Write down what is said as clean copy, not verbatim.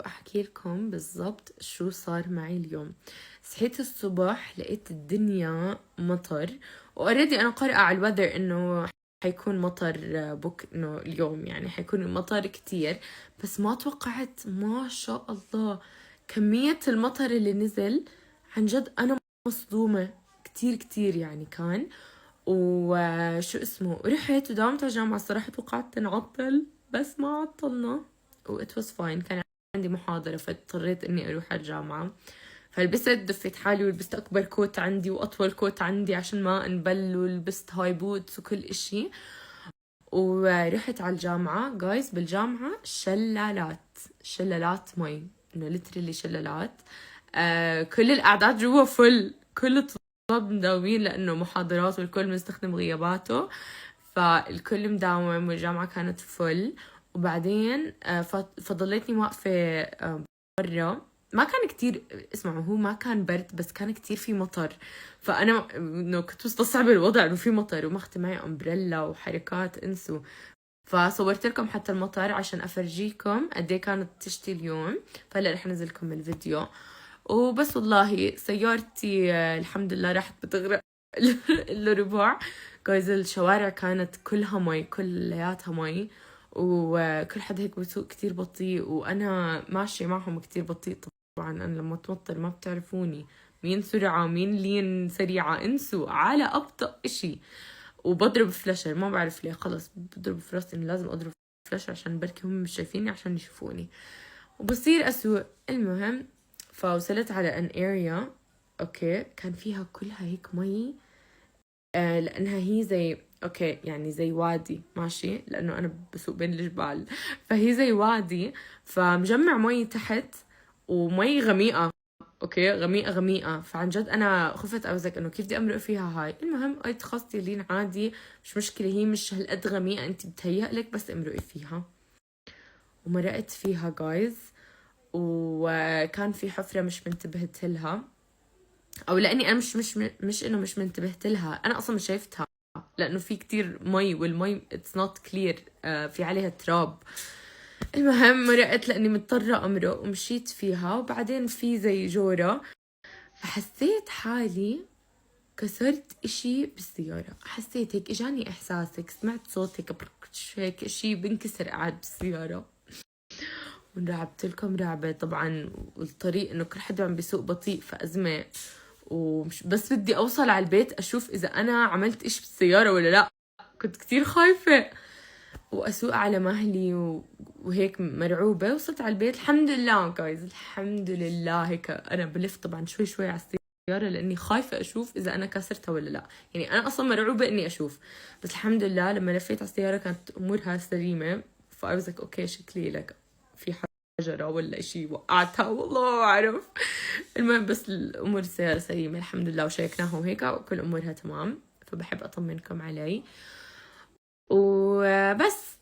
أحكي لكم بالضبط شو صار معي اليوم. صحيت الصبح لقيت الدنيا مطر، وأوريدي أنا قارئة على الوذر إنه حيكون مطر إنه اليوم يعني حيكون المطر كتير، بس ما توقعت ما شاء الله كمية المطر اللي نزل. عن جد أنا مصدومة كتير كتير يعني كان. وشو اسمه، رحت وداومت على الجامعة. الصراحة توقعت نعطل بس ما عطلنا و it was fine. كان عندي محاضرة فاضطريت اني اروح على الجامعة، فلبست دفيت حالي ولبست اكبر كوت عندي واطول كوت عندي عشان ما انبل، ولبست هاي بوتس وكل اشي ورحت على الجامعة. جايز بالجامعة شلالات مي، انه لترلي شلالات. كل الاعداد جوا فل، كل الطلاب مداومين لانه محاضرات والكل مستخدم غياباته، فالكل مداوم والجامعة كانت فل. وبعدين فضلتني واقفة برا. ما كان كتير، اسمعوا هو ما كان برد بس كان كتير في مطر، فأنا إنه كنت مستصعبة الوضع إنه في مطر وماخذة معي أمبريلا وحركات انسوا. فصورت لكم حتى المطر عشان أفرجيكم قد ايه كانت تشتي اليوم، فهلا رح نزل لكم الفيديو. وبس والله سيارتي الحمد لله راحت بتغرق الربع. جايز الشوارع كانت كلها مي، كلياتها مي، وكل حد هيك بسوق كتير بطيء، وأنا ماشية معهم كتير بطيء. طبعا أنا لما توتر ما بتعرفوني مين سرعة مين لين سريعة، انسوا على أبطأ إشي. وبضرب فلاشر ما بعرف ليه، خلص بضرب في راسي إنه لازم أضرب فلاشر عشان بركي هم مش شايفيني عشان يشوفوني، وبصير أسوق. المهم فوصلت على ان اريا اوكي كان فيها كلها هيك مي، لانها هي زي اوكي يعني زي وادي ماشي، لانه انا بسوق بين الجبال، فهي زي وادي فمجمع مي تحت ومي غميقة. اوكي غميقة غميقة، فعن جد انا خفت اوزك انه كيف بدي امرق فيها هاي. المهم قلت خلصتي لين عادي مش مشكلة، هي مش هالقد غميقة، انت بتهيألك بس امرقي فيها. ومرقت فيها جايز، وكان في حفرة مش منتبهت لها، او لاني انا مش انه مش منتبهت لها، انا اصلا مش شايفتها لانه في كتير مي والمي اتس نوت كلير، في عليها تراب. المهم مرقت لاني مضطرة امرق ومشيت فيها، وبعدين في زي جورة فحسيت حالي كسرت اشي بالسيارة. حسيت هيك اجاني احساس، هيك سمعت صوت هيك هيك اشي بنكسر قاعد بالسيارة. ورعبت لكم رعبة طبعا، والطريق انه كل حدا عم بيسوق بطيء فأزمة، ومش بس بدي اوصل على البيت اشوف اذا انا عملت اشي بالسيارة ولا لا. كنت كتير خايفة واسوق على مهلي وهيك مرعوبة. وصلت على البيت الحمد لله جايز، الحمد لله. هيك انا بلف طبعا شوي شوي على السيارة لاني خايفة اشوف اذا انا كسرتها ولا لا، يعني انا اصلا مرعوبة اني اشوف. بس الحمد لله لما لفيت على السيارة كانت امورها سليمة، فأوزك اوكي شكلي لك في حجرة ولا اشي وقعتها والله اعرف. المهم بس الامور السيارة سليمة الحمد لله، وشيكناها وهيك وكل امورها تمام. فبحب اطمنكم علي وبس.